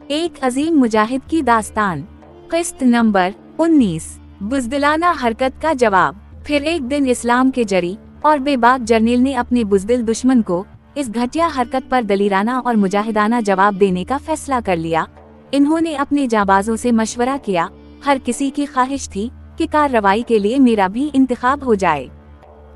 एक अजीम मुजाहिद की दास्तान। किस्त नंबर 19। बुज़दिलाना हरकत का जवाब। फिर एक दिन इस्लाम के जरी और बेबाक जर्नेल ने अपने बुज़दिल दुश्मन को इस घटिया हरकत पर दलीराना और मुजाहिदाना जवाब देने का फैसला कर लिया। इन्होंने अपने जाबाजों से मशवरा किया। हर किसी की ख्वाहिश थी कि कार्रवाई के लिए मेरा भी इंतखाब हो जाए।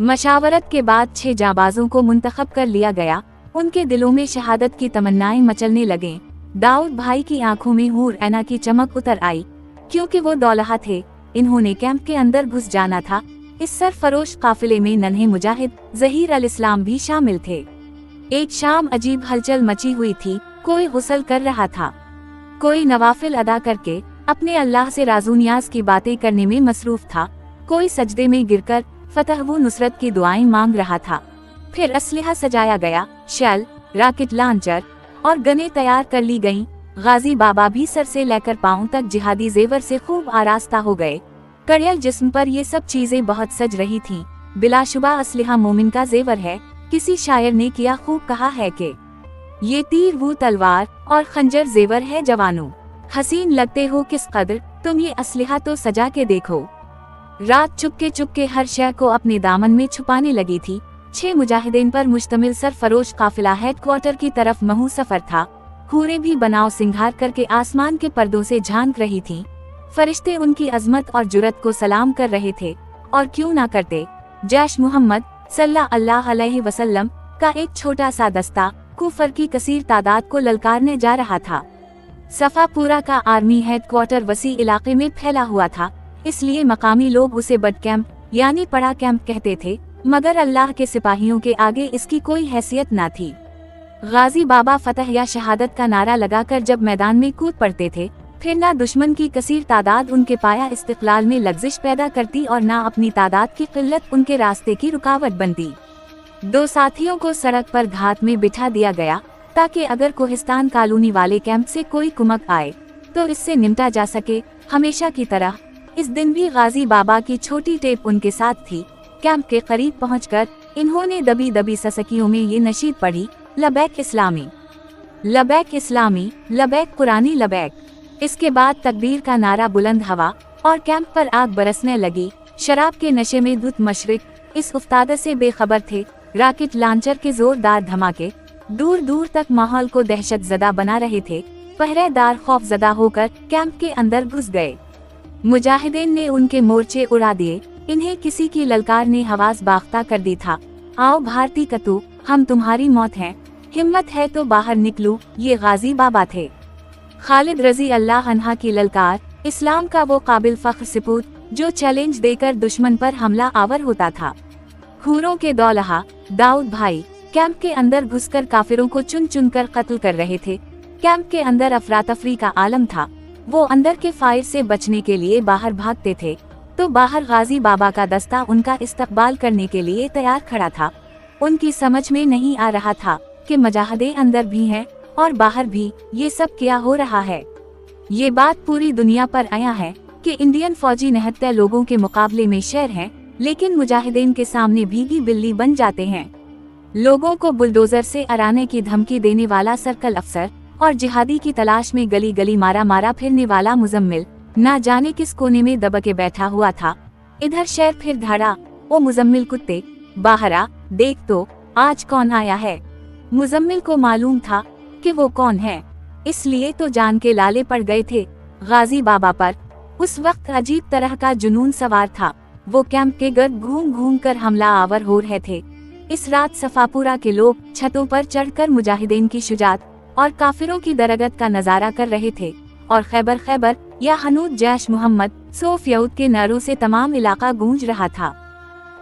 मशावरत के बाद 6 जाबाजों को मुंतखब कर लिया गया। उनके दिलों में शहादत की तमन्नाएं मचलने लगे। दाऊद भाई की आंखों में हूर ऐना की चमक उतर आई, क्योंकि वो दौलहा थे। इन्होंने कैंप के अंदर घुस जाना था। इस सरफरोश काफिले में नन्हे मुजाहिद ज़हीर अल इस्लाम भी शामिल थे। एक शाम अजीब हलचल मची हुई थी। कोई गुस्ल कर रहा था, कोई नवाफिल अदा करके अपने अल्लाह से राज़ू नियाज की बातें करने में मसरूफ था, कोई सजदे में गिरकर फतह व नुसरत की दुआएं मांग रहा था। फिर असलहा सजाया गया। शेल, राकेट लांचर और गने तैयार कर ली गईं। गाजी बाबा भी सर से लेकर पांव तक जिहादी जेवर से खूब आरास्ता हो गए। कड़ियल जिस्म पर ये सब चीजें बहुत सज रही थीं। बिलाशुबा असलहा मोमिन का जेवर है। किसी शायर ने किया खूब कहा है कि ये तीर वो तलवार और खंजर जेवर है जवानों। हसीन लगते हो किस कदर, तुम ये असलहा तो सजा के देखो। रात चुपके चुपके हर शय को अपने दामन में छुपाने लगी थी। 6 मुजाहिदीन पर मुश्तमिल सरफरोश काफिला हेडक्वार्टर की तरफ महू सफर था। हूरें भी बनाव सिंगार करके आसमान के पर्दों से झांक रही थीं। फरिश्ते उनकी अजमत और जुरत को सलाम कर रहे थे, और क्यों ना करते। जैश मुहम्मद सल्लल्लाहु अलैहि वसल्लम का एक छोटा सा दस्ता कुफर की कसीर तादाद को ललकारने जा रहा था। सफापूरा का आर्मी हेडक्वार्टर वसी इलाके में फैला हुआ था, इसलिए मकामी लोग उसे बड कैंप यानी पड़ा कैंप कहते थे, मगर अल्लाह के सिपाहियों के आगे इसकी कोई हैसियत न थी। गाजी बाबा फतह या शहादत का नारा लगाकर जब मैदान में कूद पड़ते थे, फिर ना दुश्मन की कसीर तादाद उनके पाया इस्तिक़लाल में लग्जिश पैदा करती और ना अपनी तादाद की किल्लत उनके रास्ते की रुकावट बनती। 2 साथियों को सड़क पर घात में बिठा दिया गया, ताकि अगर कोहिस्तान कॉलोनी वाले कैंप से कोई कुमक आए तो इससे निपटा जा सके। हमेशा की तरह इस दिन भी गाजी बाबा की छोटी टेप उनके साथ थी। कैंप के करीब पहुंचकर इन्होंने दबी दबी ससकियों में ये नशीद पढ़ी, लबैक इस्लामी, लबैक इस्लामी, लबैक कुरानी लबैक। इसके बाद तकबीर का नारा बुलंद हवा और कैंप पर आग बरसने लगी। शराब के नशे में दुत मशरिक इस उफ्ताद से बेखबर थे। राकेट लांचर के जोरदार धमाके दूर दूर तक माहौल को दहशत ज़दा बना रहे थे। पहरेदार खौफ ज़दा होकर कैंप के अंदर घुस गए। मुजाहिदीन ने उनके मोर्चे उड़ा दिए। इन्हें किसी की ललकार ने हवास बाख्ता कर दी था। आओ भारती कतू, हम तुम्हारी मौत हैं, हिम्मत है तो बाहर निकलो। ये गाजी बाबा थे। खालिद रजी अल्लाह अन्हा की ललकार, इस्लाम का वो काबिल फख्र सपूत जो चैलेंज देकर दुश्मन पर हमला आवर होता था। हूरों के दौलहा दाऊद भाई कैंप के अंदर घुसकर काफिरों को चुन चुन कर कत्ल कर रहे थे। कैंप के अंदर अफरातफरी का आलम था। वो अंदर के फायर से बचने के लिए बाहर भागते थे, तो बाहर गाजी बाबा का दस्ता उनका इस्तकबाल करने के लिए तैयार खड़ा था। उनकी समझ में नहीं आ रहा था कि मुजाहिदे अंदर भी हैं और बाहर भी। ये सब क्या हो रहा है? ये बात पूरी दुनिया पर आया है कि इंडियन फौजी 69 लोगों के मुकाबले में शेर हैं, लेकिन मुजाहिदीन के सामने भीगी बिल्ली बन जाते हैं। लोगों को बुलडोजर से अराने की धमकी देने वाला सर्कल अफसर और जिहादी की तलाश में गली गली मारा मारा फिरने वाला मुजम्मिल ना जाने किस कोने में दबके बैठा हुआ था। इधर शेर फिर धाड़ा, ओ मुजम्मिल कुत्ते बाहर आ, देख तो आज कौन आया है। मुजम्मिल को मालूम था कि वो कौन है, इसलिए तो जान के लाले पड़ गए थे। गाजी बाबा पर उस वक्त अजीब तरह का जुनून सवार था। वो कैंप के गर्द घूम घूम कर हमला आवर हो रहे थे। इस रात सफापूरा के लोग छतों पर चढ़कर मुजाहिदीन की शुजात और काफिरों की दरगत का नजारा कर रहे थे, और खैबर खैबर या हनूद जैश मुहम्मद सोफ यऊद के नारों से तमाम इलाका गूंज रहा था।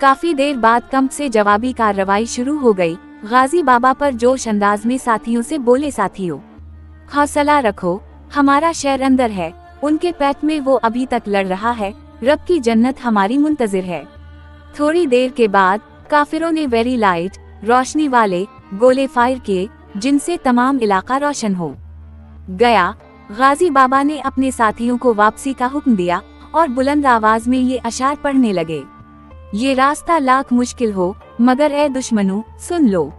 काफी देर बाद कैंप से जवाबी कार्रवाई शुरू हो गई। गाजी बाबा पर जोश अंदाज में साथियों से बोले, साथियों हौसला रखो, हमारा शेर अंदर है। उनके पेट में वो अभी तक लड़ रहा है। रब की जन्नत हमारी मुंतजिर है। थोड़ी देर के बाद काफिरों ने वेरी लाइट रोशनी वाले गोले फायर किए, जिनसे तमाम इलाका रोशन हो गया। गाजी बाबा ने अपने साथियों को वापसी का हुक्म दिया और बुलंद आवाज में ये अशार पढ़ने लगे, ये रास्ता लाख मुश्किल हो मगर ए दुश्मनों सुन लो।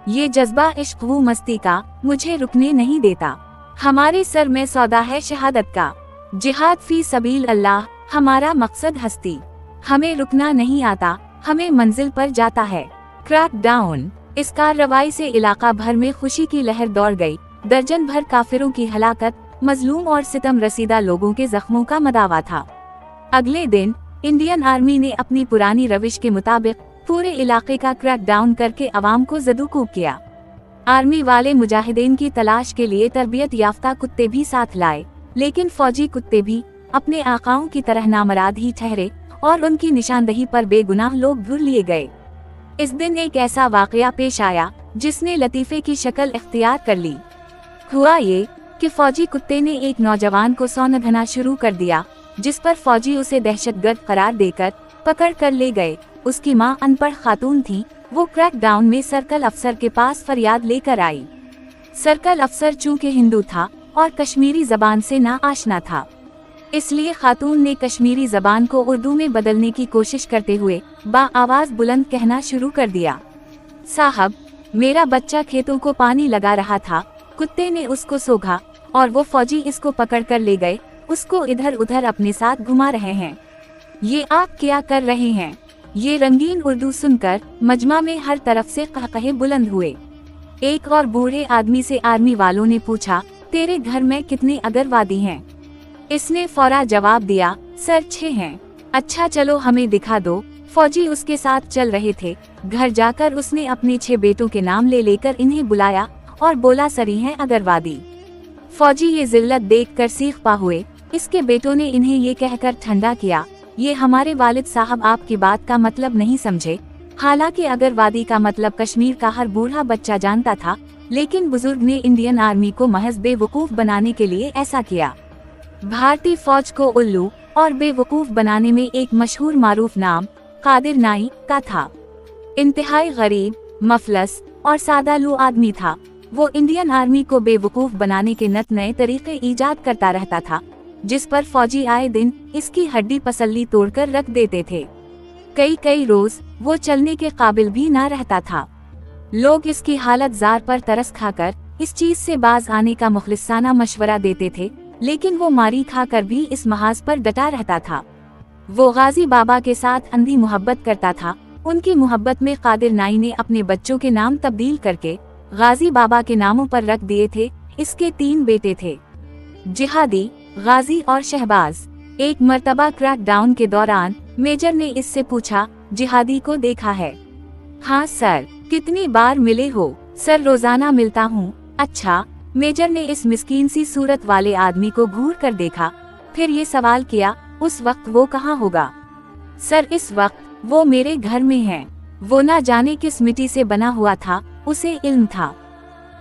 ये जज्बा इश्क व मस्ती का मुझे रुकने नहीं देता। हमारे सर में सौदा है शहादत का, जिहाद फी सबील अल्लाह हमारा मकसद हस्ती, हमें रुकना नहीं आता, हमें मंजिल पर जाता है। Crack down. इस कार्रवाई से इलाका भर में खुशी की लहर दौड़ गई। दर्जन भर काफिरों की हलाकत, मजलूम और सितम रसीदा लोगों के जख्मों का मदावा था। अगले दिन इंडियन आर्मी ने अपनी पुरानी रविश के मुताबिक पूरे इलाके का क्रैक डाउन करके अवाम को ज़दूकूब किया। आर्मी वाले मुजाहिदीन की तलाश के लिए तरबियत याफ्ता कुत्ते भी साथ लाए, लेकिन फौजी कुत्ते भी अपने आकाओं की तरह नामराद ही ठहरे और उनकी निशानदही पर बेगुनाह लोग भूल लिए गए। इस दिन एक ऐसा वाकया पेश आया जिसने लतीफे की शक्ल इख्तियार कर ली। हुआ ये कि फौजी कुत्ते ने एक नौजवान को सौंधना शुरू कर दिया, जिस पर फौजी उसे दहशतगर्द करार देकर पकड़ कर ले गए। उसकी मां अनपढ़ खातून थी। वो क्रैक डाउन में सर्कल अफसर के पास फरियाद लेकर आई। सर्कल अफसर चूंकि हिंदू था और कश्मीरी जबान से ना आशना था, इसलिए खातून ने कश्मीरी जबान को उर्दू में बदलने की कोशिश करते हुए आवाज बुलंद कहना शुरू कर दिया, साहब मेरा बच्चा खेतों को पानी लगा रहा था, कुत्ते ने उसको सोखा और वो फौजी इसको पकड़ कर ले गए, उसको इधर उधर अपने साथ घुमा रहे हैं, ये आप क्या कर रहे हैं। ये रंगीन उर्दू सुनकर मजमा में हर तरफ से कहकहे बुलंद हुए। एक और बूढ़े आदमी से आर्मी वालों ने पूछा, तेरे घर में कितने अगरवादी हैं। इसने फौरा जवाब दिया, सर 6 हैं। अच्छा चलो हमें दिखा दो। फौजी उसके साथ चल रहे थे। घर जाकर उसने अपने 6 बेटों के नाम ले लेकर इन्हें बुलाया और बोला, सरी हैं अगरवादी। फौजी ये जिल्लत देखकर सीख पा हुए। इसके बेटों ने इन्हें ये कहकर ठंडा किया, ये हमारे वालिद साहब आपकी बात का मतलब नहीं समझे। हालांकि अगरवादी का मतलब कश्मीर का हर बूढ़ा बच्चा जानता था, लेकिन बुजुर्ग ने इंडियन आर्मी को महज बेवकूफ बनाने के लिए ऐसा किया। भारतीय फौज को उल्लू और बेवकूफ बनाने में एक मशहूर मारूफ नाम कादिर नाई का था। इंतहाई गरीब, मफलस और सादालू आदमी था। वो इंडियन आर्मी को बेवकूफ बनाने के नत नए तरीके ईजाद करता रहता था, जिस पर फौजी आए दिन इसकी हड्डी पसली तोड़कर रख देते थे। कई रोज वो चलने के काबिल भी ना रहता था। लोग इसकी हालत जार पर तरस खाकर इस चीज से बाज आने का मुखलिसाना मशवरा देते थे, लेकिन वो मारी खाकर भी इस महाज पर डटा रहता था। वो गाजी बाबा के साथ अंधी मोहब्बत करता था। उनकी मोहब्बत में कादिर नाई ने अपने बच्चों के नाम तब्दील करके गाजी बाबा के नामों पर रख दिए थे। इसके 3 बेटे थे, जिहादी, गाजी और शहबाज। एक मर्तबा क्रैक डाउन के दौरान मेजर ने इससे पूछा, जिहादी को देखा है? हाँ सर। कितनी बार मिले हो? सर रोजाना मिलता हूँ। अच्छा। मेजर ने इस मिस्कीन सी सूरत वाले आदमी को घूर कर देखा, फिर ये सवाल किया, उस वक्त वो कहाँ होगा? सर इस वक्त वो मेरे घर में है। वो ना जाने किस मिट्टी से बना हुआ था। उसे इल्म था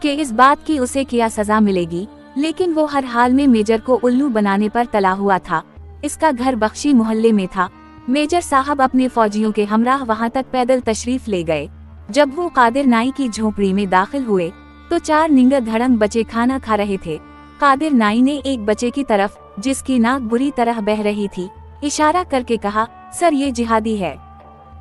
कि इस बात की उसे क्या सजा मिलेगी, लेकिन वो हर हाल में मेजर को उल्लू बनाने पर तला हुआ था। इसका घर बख्शी मोहल्ले में था। मेजर साहब अपने फौजियों के हमराह वहां तक पैदल तशरीफ ले गए। जब वो कादिर नाई की झोपड़ी में दाखिल हुए तो 4 निंगर धड़म बच्चे खाना खा रहे थे। कादिर नाई ने एक बच्चे की तरफ, जिसकी नाक बुरी तरह बह रही थी, इशारा करके कहा, सर ये जिहादी है।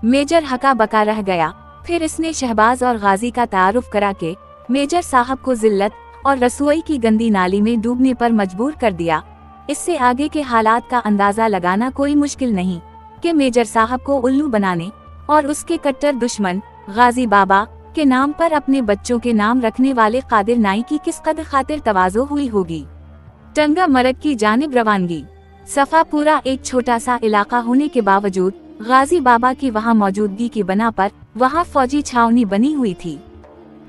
मेजर हका बका रह गया। फिर इसने शहबाज और गाजी का तारुफ करा के मेजर साहब को जिल्लत और रसोई की गंदी नाली में डूबने पर मजबूर कर दिया। इससे आगे के हालात का अंदाजा लगाना कोई मुश्किल नहीं कि मेजर साहब को उल्लू बनाने और उसके कट्टर दुश्मन गाजी बाबा के नाम पर अपने बच्चों के नाम रखने वाले कादिर नाई की किस कदर खातिर तवाज़ो हुई होगी। टंगा मरद की जानिब रवानगी। सफापुरा एक छोटा सा इलाका होने के बावजूद गाजी बाबा की वहां मौजूदगी की बना पर वहां फौजी छावनी बनी हुई थी।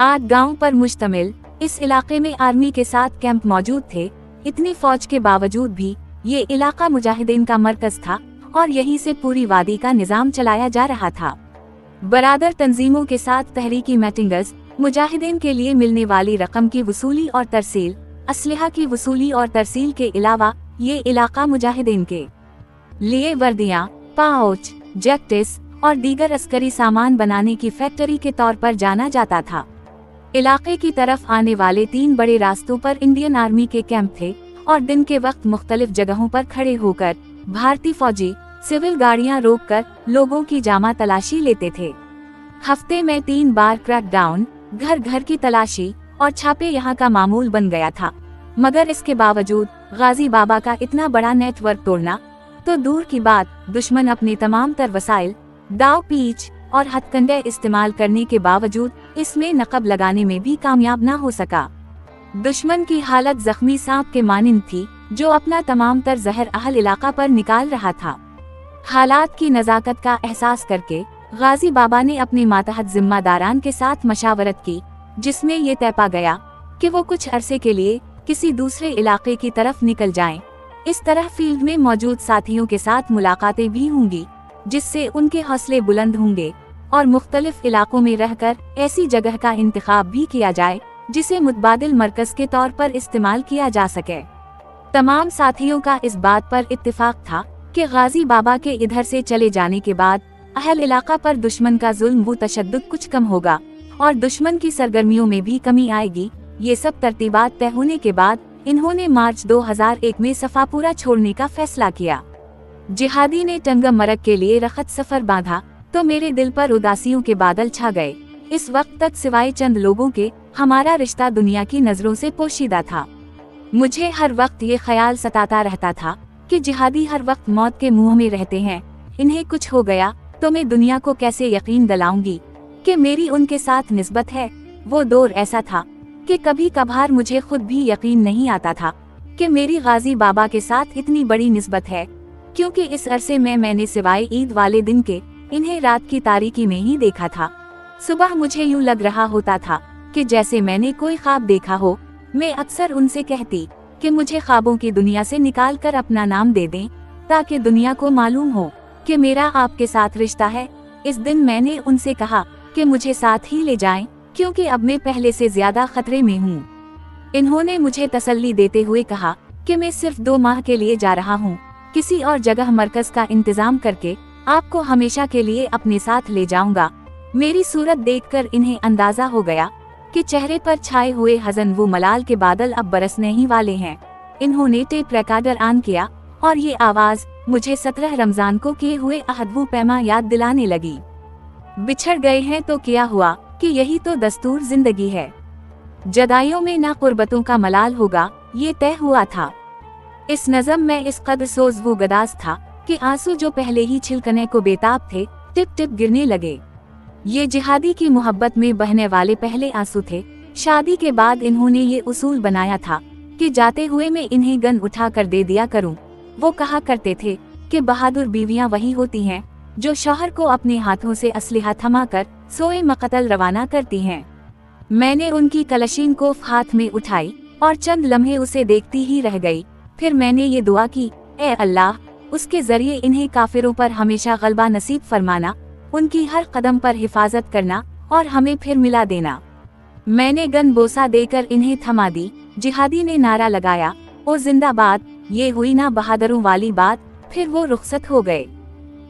8 गांव पर मुश्तमिल इस इलाके में आर्मी के साथ कैंप मौजूद थे। इतनी फौज के बावजूद भी ये इलाका मुजाहिदीन का मरकज था और यहीं से पूरी वादी का निजाम चलाया जा रहा था। बरादर तंजीमों के साथ तहरीकी मीटिंग्स, मुजाहिदीन के लिए मिलने वाली रकम की वसूली और तरसील, असलहा की वसूली और तरसील के अलावा ये इलाका मुजाहिदीन के लिए वर्दियां, पाउच, जैकेट्स और दीगर अस्करी सामान बनाने की फैक्ट्री के तौर पर जाना जाता था। इलाके की तरफ आने वाले 3 बड़े रास्तों पर इंडियन आर्मी के कैंप थे और दिन के वक्त मुख्तलिफ जगहों पर खड़े होकर भारतीय फौजी सिविल गाड़ियां रोककर लोगों की जामा तलाशी लेते थे। हफ्ते में 3 बार क्रैक डाउन, घर घर की तलाशी और छापे यहाँ का मामूल बन गया था। मगर इसके बावजूद गाजी बाबा का इतना बड़ा नेटवर्क तोड़ना तो दूर की बात, दुश्मन अपने तमाम तर वसाइल, दाव पीच और हथकंडे इस्तेमाल करने के बावजूद इसमें नकब लगाने में भी कामयाब न हो सका। दुश्मन की हालत जख्मी सांप के मानिंद थी जो अपना तमाम तर जहर अहल इलाका पर निकाल रहा था। हालात की नज़ाकत का एहसास करके गाजी बाबा ने अपने मातहत जिम्मेदारान के साथ मशावरत की, जिसमें ये तय पा गया कि वो कुछ अरसे के लिए किसी दूसरे इलाके की तरफ निकल जाएं। इस तरह फील्ड में मौजूद साथियों के साथ मुलाकातें भी होंगी, जिससे उनके हौसले बुलंद होंगे और मुख्तलिफ इलाकों में रहकर ऐसी जगह का इंतखाब भी किया जाए जिसे मुतबादिल मरकज के तौर पर इस्तेमाल किया जा सके। तमाम साथियों का इस बात पर इत्तेफाक था कि गाजी बाबा के इधर से चले जाने के बाद अहल इलाका पर दुश्मन का जुल्म व तशद्दुद कुछ कम होगा और दुश्मन की सरगर्मियों में भी कमी आएगी। ये सब तरतीबात तय होने के बाद इन्होंने मार्च 2001 में सफापुरा छोड़ने का फैसला किया। जिहादी ने टंगम मरग के लिए रखत सफर बांधा तो मेरे दिल पर उदासियों के बादल छा गए। इस वक्त तक सिवाय चंद लोगों के हमारा रिश्ता दुनिया की नजरों से पोशीदा था। मुझे हर वक्त ये ख्याल सताता रहता था कि जिहादी हर वक्त मौत के मुंह में रहते हैं, इन्हें कुछ हो गया तो मैं दुनिया को कैसे यकीन दिलाऊंगी कि मेरी उनके साथ निस्बत है। वो दौर ऐसा था कि कभी कभार मुझे खुद भी यकीन नहीं आता था कि मेरी गाजी बाबा के साथ इतनी बड़ी निस्बत है, क्योंकि इस अरसे में मैंने सिवाय ईद वाले दिन के इन्हें रात की तारीकी में ही देखा था। सुबह मुझे यूं लग रहा होता था कि जैसे मैंने कोई ख्वाब देखा हो। मैं अक्सर उनसे कहती कि मुझे ख्वाबों की दुनिया से निकाल कर अपना नाम दे दें ताकि दुनिया को मालूम हो कि मेरा आपके साथ रिश्ता है। इस दिन मैंने उनसे कहा कि मुझे साथ ही ले जाएं, क्योंकि अब मैं पहले से ज्यादा खतरे में हूँ। इन्होंने मुझे तसल्ली देते हुए कहा कि मैं सिर्फ 2 माह के लिए जा रहा हूँ, किसी और जगह मरकज का इंतजाम करके आपको हमेशा के लिए अपने साथ ले जाऊंगा। मेरी सूरत देखकर इन्हें अंदाजा हो गया कि चेहरे पर छाए हुए हज़न व मलाल के बादल अब बरसने ही वाले हैं। इन्होंने टेप रिकॉर्डर ऑन किया और ये आवाज मुझे 17 रमजान को किए हुए अहद व पैमा याद दिलाने लगी। बिछड़ गए हैं तो क्या हुआ कि यही तो दस्तूर जिंदगी है। जदाइयों में ना कुर्बतों का मलाल होगा, ये तय हुआ था। इस नज़म में इस कदर सोज व गदास था कि आंसू जो पहले ही छिलकने को बेताब थे, टिप टिप गिरने लगे। ये जिहादी की मोहब्बत में बहने वाले पहले आंसू थे। शादी के बाद इन्होंने ये उसूल बनाया था कि जाते हुए मैं इन्हें गन उठा कर दे दिया करूं। वो कहा करते थे कि बहादुर बीवियां वही होती हैं जो शौहर को अपने हाथों से असलिहा थमाकर सोए मकतल रवाना करती हैं। मैंने उनकी कलशीन को हाथ में उठाई और चंद लम्हे उसे देखती ही रह गई। फिर मैंने ये दुआ की, ए अल्लाह, उसके जरिए इन्हें काफिरों पर हमेशा गलबा नसीब फरमाना, उनकी हर कदम पर हिफाजत करना और हमें फिर मिला देना। मैंने गन बोसा देकर इन्हें थमा दी। जिहादी ने नारा लगाया, ओ जिंदाबाद। ये हुई ना बहादुरों वाली बात। फिर वो रुखसत हो गए।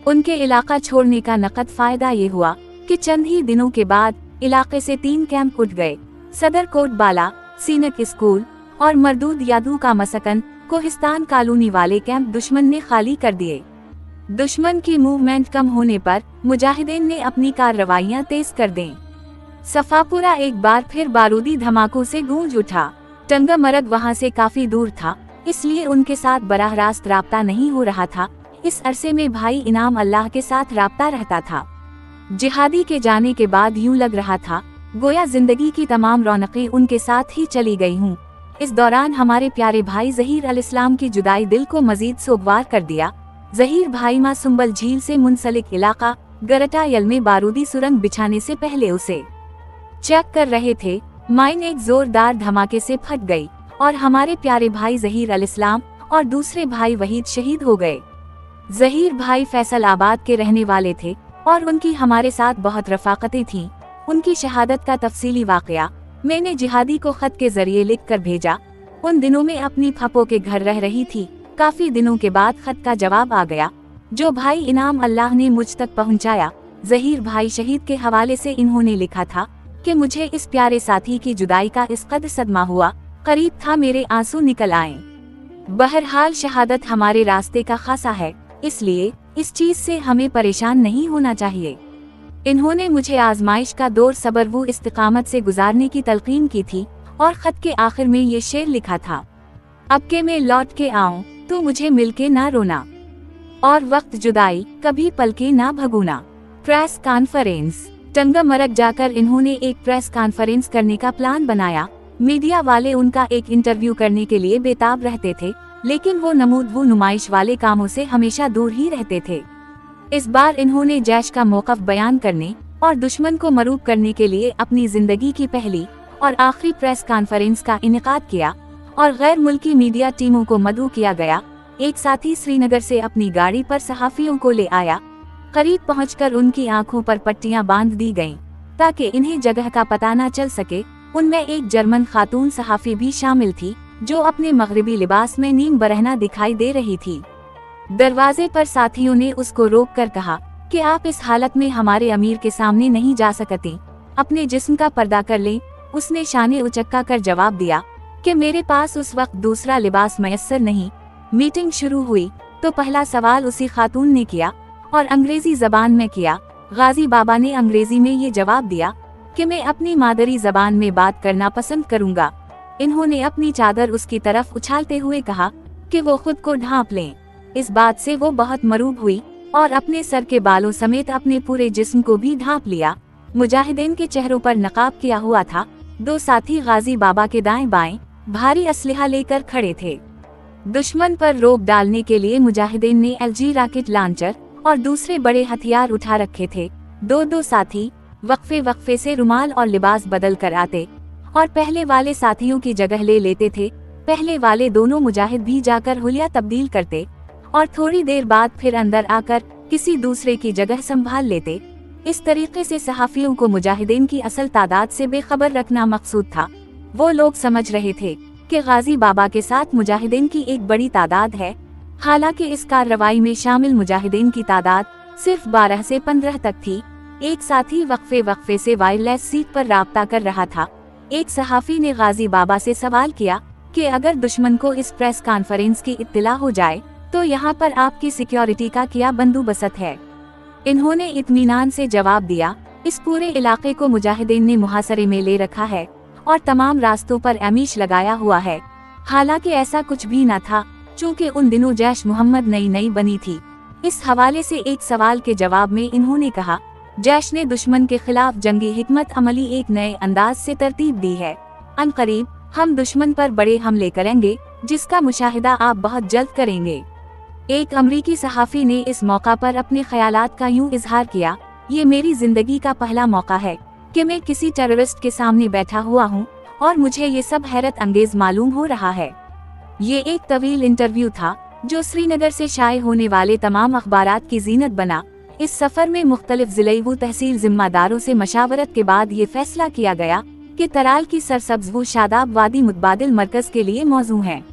उनके इलाका छोड़ने का नकद फायदा ये हुआ कि चंद ही दिनों के बाद इलाके से 3 कैंप उठ गए। सदर कोट बाला, सीनक स्कूल और मरदूद यादू का मसकन कोहिस्तान कॉलोनी वाले कैंप दुश्मन ने खाली कर दिए। दुश्मन की मूवमेंट कम होने पर मुजाहिदीन ने अपनी कार्रवाइयां तेज कर दें। सफापुरा एक बार फिर बारूदी धमाकों से गूंज उठा। टंगम मरग वहां से काफी दूर था, इसलिए उनके साथ बराह रास्त राब्ता नहीं हो रहा था। इस अरसे में भाई इनाम अल्लाह के साथ राब्ता रहता था। जिहादी के जाने के बाद यूं लग रहा था गोया जिंदगी की तमाम रौनकें उनके साथ ही चली गई हूँ। इस दौरान हमारे प्यारे भाई जहीर अल इस्लाम की जुदाई दिल को मजीद सोगवार कर दिया। जहीर भाई माँ सुंबल झील से मुंसलिक इलाका गरटायल में बारूदी सुरंग बिछाने से पहले उसे चेक कर रहे थे। माइन एक जोरदार धमाके से फट गई और हमारे प्यारे भाई जहीर अल इस्लाम और दूसरे भाई वहीद शहीद हो गए। जहीर भाई फैसलाबाद के रहने वाले थे और उनकी हमारे साथ बहुत रफाकतें थीं। उनकी शहादत का तफसीली वाकया मैंने जिहादी को खत के जरिए लिख कर भेजा। उन दिनों में अपनी फपो के घर रह रही थी। काफी दिनों के बाद खत का जवाब आ गया, जो भाई इनाम अल्लाह ने मुझ तक पहुंचाया। जहीर भाई शहीद के हवाले से इन्होंने लिखा था कि मुझे इस प्यारे साथी की जुदाई का इस कदर सदमा हुआ, करीब था मेरे आंसू निकल आए। बहरहाल शहादत हमारे रास्ते का खासा है, इसलिए इस चीज से हमें परेशान नहीं होना चाहिए। इन्होंने मुझे आजमाइश का दौर सब्र व इस्तिकामत से गुजारने की तलकीन की थी और खत के आखिर में ये शेर लिखा था, अब के मैं लौट के आऊं तो मुझे मिलके ना रोना, और वक्त जुदाई कभी पलके ना भगूना। Press conference. टंगमरग जाकर इन्होंने एक प्रेस कॉन्फ्रेंस करने का प्लान बनाया। मीडिया वाले उनका एक इंटरव्यू करने के लिए बेताब रहते थे, लेकिन वो नमूद नुमाइश वाले कामों से हमेशा दूर ही रहते थे। इस बार इन्होंने जैश का मौक़िफ़ बयान करने और दुश्मन को मरूब करने के लिए अपनी जिंदगी की पहली और आखिरी प्रेस कॉन्फ्रेंस का इनेकाद किया और गैर मुल्की मीडिया टीमों को मदऊ किया गया। एक साथी श्रीनगर से अपनी गाड़ी पर सहाफियों को ले आया। करीब पहुंचकर उनकी आंखों पर पट्टियां बांध दी गईं, ताकि इन्हें जगह का पता न चल सके। उनमें एक जर्मन खातून सहाफी भी शामिल थी, जो अपने मगरिबी लिबास में नीम बरहना दिखाई दे रही थी। दरवाजे पर साथियों ने उसको रोक कर कहा कि आप इस हालत में हमारे अमीर के सामने नहीं जा सकते, अपने जिस्म का पर्दा कर लें। उसने शाने उचक्का कर जवाब दिया कि मेरे पास उस वक्त दूसरा लिबास मयस्सर नहीं। मीटिंग शुरू हुई तो पहला सवाल उसी खातून ने किया और अंग्रेजी जबान में किया। गाजी बाबा ने अंग्रेजी में ये जवाब दिया कि मैं अपनी मादरी जबान में बात करना पसंद करूंगा। इन्होंने अपनी चादर उसकी तरफ उछालते हुए कहा कि वो खुद को ढांप लें। इस बात से वो बहुत मरूब हुई और अपने सर के बालों समेत अपने पूरे जिस्म को भी ढांप लिया। मुजाहिदीन के चेहरों पर नकाब किया हुआ था। दो साथी गाजी बाबा के दाएं बाएं भारी असलहा लेकर खड़े थे। दुश्मन पर रोक डालने के लिए मुजाहिदीन ने LG रॉकेट लॉन्चर और दूसरे बड़े हथियार उठा रखे थे। दो साथी वक्फे वक्फे से रुमाल और लिबास बदल कर आते और पहले वाले साथियों की जगह ले लेते थे। पहले वाले दोनों मुजाहिद भी जाकर हुलिया तब्दील करते और थोड़ी देर बाद फिर अंदर आकर किसी दूसरे की जगह संभाल लेते। इस तरीके से सहाफियों को मुजाहिदीन की असल तादाद से बेखबर रखना मकसूद था। वो लोग समझ रहे थे कि गाजी बाबा के साथ मुजाहिदीन की एक बड़ी तादाद है, हालांकि इस कार्रवाई में शामिल मुजाहिदीन की तादाद सिर्फ 12 से 15 तक थी। एक साथी वक्फे वक्फे से वायरलेस सीट पर राब्ता कर रहा था। एक सहाफी ने गाजी बाबा से सवाल किया कि अगर दुश्मन को इस प्रेस कॉन्फ्रेंस की इत्तला हो जाए तो यहाँ पर आपकी सिक्योरिटी का क्या बंदोबस्त है। इन्होंने इत्मीनान से जवाब दिया, इस पूरे इलाके को मुजाहिदीन ने मुहासरे में ले रखा है और तमाम रास्तों पर एमीश लगाया हुआ है। हालांकि ऐसा कुछ भी न था, चूँकि उन दिनों जैश मोहम्मद नई बनी थी। इस हवाले से एक सवाल के जवाब में इन्होंने कहा, जैश ने दुश्मन के खिलाफ जंगी हिकमत अमली एक नए अंदाज से तरतीब दी है। अनकरीब हम दुश्मन पर बड़े हमले करेंगे, जिसका मुशाहिदा आप बहुत जल्द करेंगे। एक अमरीकी सहाफी ने इस मौका पर अपने ख्यालात का यूं इजहार किया, ये मेरी जिंदगी का पहला मौका है कि मैं किसी टेररिस्ट के सामने बैठा हुआ हूं और मुझे ये सब हैरत अंगेज मालूम हो रहा है। ये एक तवील इंटरव्यू था जो श्रीनगर से शाये होने वाले तमाम अखबारात की जीनत बना। इस सफर में मुख्तलिफ ज़िले व तहसील जिम्मेदारों से मशावरत के बाद ये फैसला किया गया कि तराल की सरसब्ज व शादाब वादी मुतबादिल मरकज के लिए मौजू है।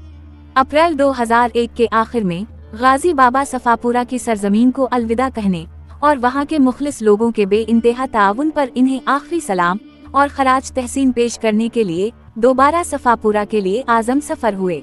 अप्रैल 2001 के आखिर में गाजी बाबा सफापुरा की सरजमीन को अलविदा कहने और वहां के मुखलिस लोगों के बेइंतहा ताउन पर इन्हें आखिरी सलाम और खराज तहसीन पेश करने के लिए दोबारा सफापुरा के लिए आज़म सफर हुए।